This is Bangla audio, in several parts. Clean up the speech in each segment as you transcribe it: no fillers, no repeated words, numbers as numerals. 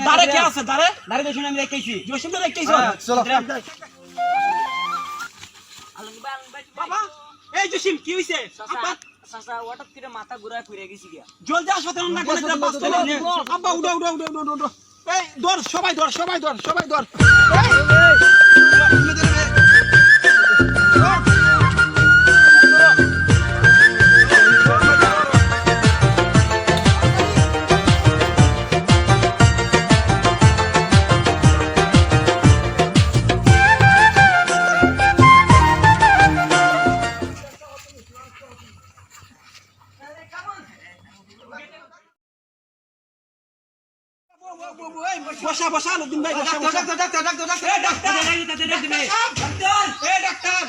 দাঁড়ে কে আছে দাঁড়ে দাঁড়ে দেখুন আমি রেখেছি জসিম তো রেখেছি চলো বাবা এই জসিম কি হইছে চাচা হঠাৎ করে মাথা ঘুরায় ফিরে গেছি গিয়া জলদি হাসপাতালে না গেলে বাস চলে আব্বা উড়ো উড়ো উড়ো উড়ো উড়ো এই ধর সবাই ধর সবাই ধর সবাই ধর বসা বসা আলুদ্দিন ভাই বসা বসা ডাক্তার এই ডাক্তার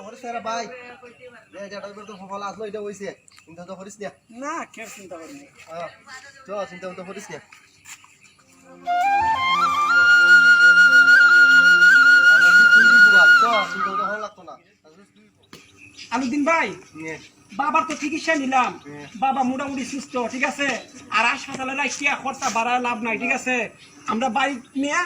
হরিস রে ভাই এই যে ডাক্তার তো ফল আসলো এটা হইছে চিন্তা তো হরিস না না কে চিন্তা করি হ্যাঁ চ চিন্তা তো হরিস না আলুদ্দিন ভাই বাবার তো চিকিৎসা নিলাম বাবা মোটামুটি সুস্থ ঠিক আছে আর হাসপাতালে রাখিয়া খরচা বাড়ায় লাভ নাই ঠিক আছে আমরা বাইক নিয়ে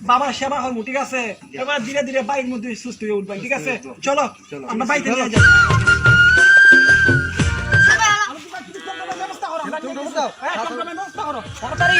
বাবার সেবা করবো ঠিক আছে এবার ধীরে ধীরে বাইক মধ্যে সুস্থ হয়ে উঠবেন ঠিক আছে চলো আমরা বাইকে নিয়ে যাই ব্যবস্থা করো ব্যবস্থা করো তাড়াতাড়ি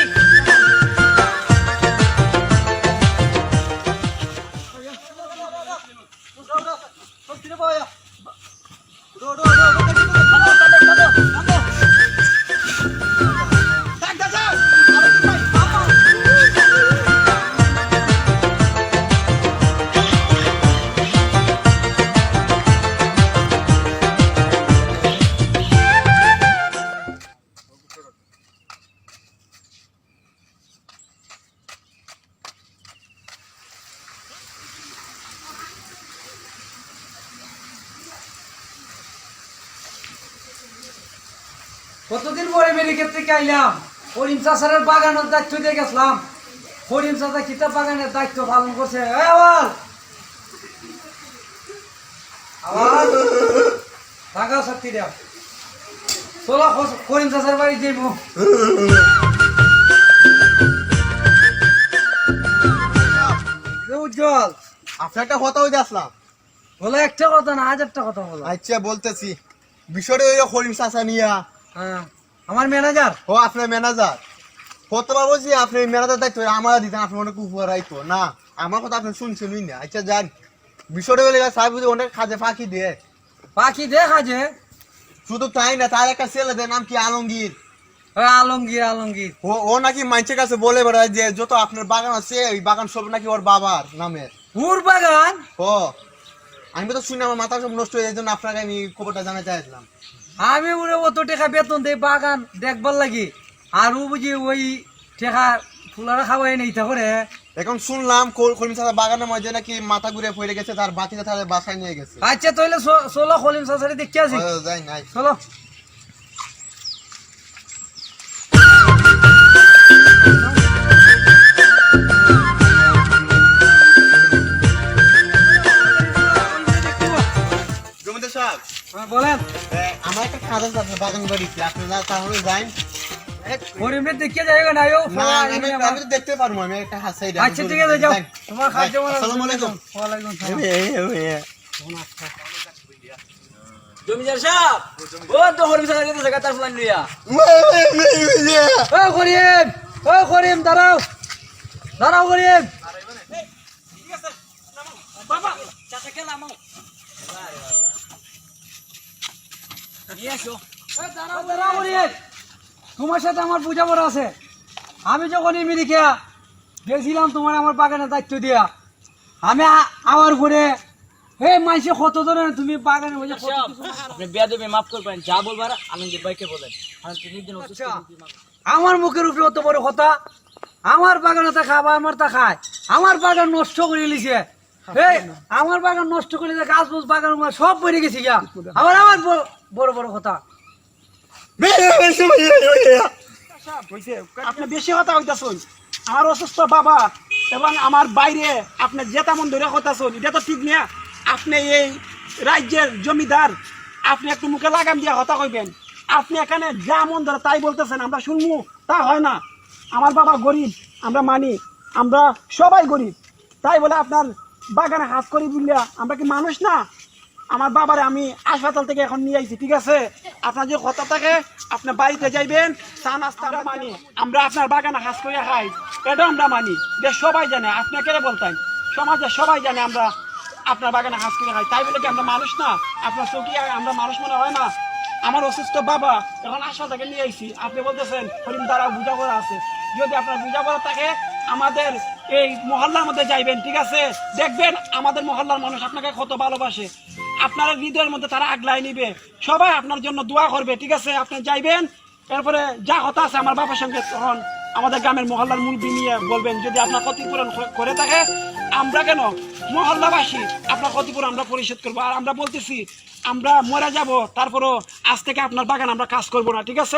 কতদিন পরে মেডিকেল থেকে আইলাম করিম চাষারের বাগানের দায়িত্ব দিয়ে গেছিলাম করিম চাষা কিতাব বাগানের দায়িত্ব পালন করছে টাকা শক্তি দেও চলো করিম চাষার বাড়ি যাইব উজ্জ্বল আপনার একটা কথা হইতে আসলাম বলে একটা কথা না হাজারটা কথা বলো আচ্ছা বলতেছি বিষয়টা ওই হরিম চাচা নিয়া হ্যাঁ আমার ম্যানেজার ও আপনার ম্যানেজার কতবার বলছি আপনি ম্যানেজার দায়িত্ব আমার দিতেন আপনি অনেক উপহার আইতো না আমার কথা আপনি শুনছেনই না আচ্ছা যান বিষয়টা হলে সাহেব বুঝি অনেক কাজে ফাঁকি দিয়ে পাখি দেখা যে শুধু তাই না তার একটা ছেলেদের নাম কি আলমগীর আলমগীর আলমগীর ও নাকি মানুষের কাছে বলে বেড়ায় যে যত আপনার বাগান আছে ওই বাগান সব নাকি ওর বাবার নামের পুর বাগান ও আমি তো শুনে আমার মাথা সব নষ্ট হয়ে এই জন্য আপনাকে আমি খবরটা জানাতে চাইছিলাম আমি ওরে অত টাকা বেতন দেই বাগান দেখবার লাগি আর ও বুঝি ওই টাকা ফুলারা খাওয়াই নেই তা করে এখন শুনলাম কলিম চাচা বাগানের মধ্যে নাকি মাথা ঘুরে পড়ে গেছে তার বাতিটা তাহলে বাসায় নিয়ে গেছে আচ্ছা তাহলে চলো কলিম চাচারি দেখতে আসি যাই নাই চলো জমিদার সাহেব বলেন আমার একটা কাজ আছে বাগান বাড়িতে আপনারা তাহলে যাই গরিবের দেখতে যাইবে না আমি তো দেখতে পারবো আমি একটা হাসাই আচ্ছা ঠিক আছে যাও তোমার খাদ্য আসসালামু আলাইকুম ওয়ালাইকুম সালাম জমিদার সাহেব ও তো হরিম চাচা যেতে জায়গা তার প্ল্যান লইয়া ও করিম দাঁড়াও দাঁড়াও করিম ঠিক আছে বাবা চাচা খেলা মাও নিয়ে আসো দাঁড়াও করিম তোমার সাথে আমার বোঝাপড়া আছে আমি যখন আমেরিকা গেছিলাম তোমার আমার বাগানের দায়িত্ব দিয়া আমি আমার ঘুরে এই মাইসে কত ধরে তুমি বাগানের মধ্যে আপনি বেয়াদবি মাফ করবেন যা বলবার আনন্দের ভাইকে বলেন আমার মুখের উপরে অত বড় কথা আমার বাগানে তা খাবা আমার তা খায় আমার বাগান নষ্ট করে লিছে এই আমার বাগান নষ্ট করে গাছ বুছ বাগান সব পড়ে গেছে গিয়া আবার আমার বড় বড় কথা আপনি বেশি কথা হইতাছেন আমার অসুস্থ বাবা এবং আমার বাইরে আপনি যেমন ধরে কথা শুন এটা তো ঠিক না আপনি এই রাজ্যের জমিদার আপনি একটু মুখে লাগাম দিয়া কথা কইবেন আপনি এখানে যা মন ধরে তাই বলতেছেন আমরা শুনবো তা হয় না আমার বাবা গরিব, আমরা মানি, আমরা সবাই গরিব, তাই বলে আপনার বাগানে কাজ করি বুঝলে আমরা কি মানুষ না? আমার বাবারে আমি হাসপাতাল থেকে এখন নিয়ে আইছি, ঠিক আছে? আপনার যে কথা থাকে আপনার বাড়িতে যাইবেন, চা নাস্তা আমরা মানি, আমরা আপনার বাগানে কাজ করে খাই, এটাও আমরা মানি, এটা সবাই জানে। আপনি কেন বলতেন? সমাজে সবাই জানে আমরা আপনার বাগানে কাজ করে খাই, তাই বলে কি আমরা মানুষ না? আপনার চোখে আমরা মানুষ মনে হয় না? আমার অসুস্থ বাবা এখন হাসপাতাল থেকে নিয়ে আইছি, আপনি বলতেছেন হরিণ দ্বারা বুঝা করা আছে। যদি আপনার বুঝা করা থাকে আমাদের এই মহল্লার মধ্যে যাইবেন, ঠিক আছে? দেখবেন আমাদের মহল্লার মানুষ আপনাকে কত ভালোবাসে, আপনার হৃদয়ের মধ্যে তারা আগলাই নিবে, সবাই আপনার জন্য দোয়া করবে, ঠিক আছে? আপনি যাইবেন, এরপরে যা কথা আছে আমার বাবার সঙ্গে তখন আমাদের গ্রামের মহল্লার মুরব্বি নিয়ে বলবেন। যদি আপনার ক্ষতিপূরণ করে থাকে, আমরা কেন মহল্লাবাসী আপনার ক্ষতিপূরণ আমরা পরিশোধ করবো। আর আমরা বলতেছি আমরা মরে যাব, তারপরও আজ থেকে আপনার বাগান আমরা কাজ করবো না, ঠিক আছে?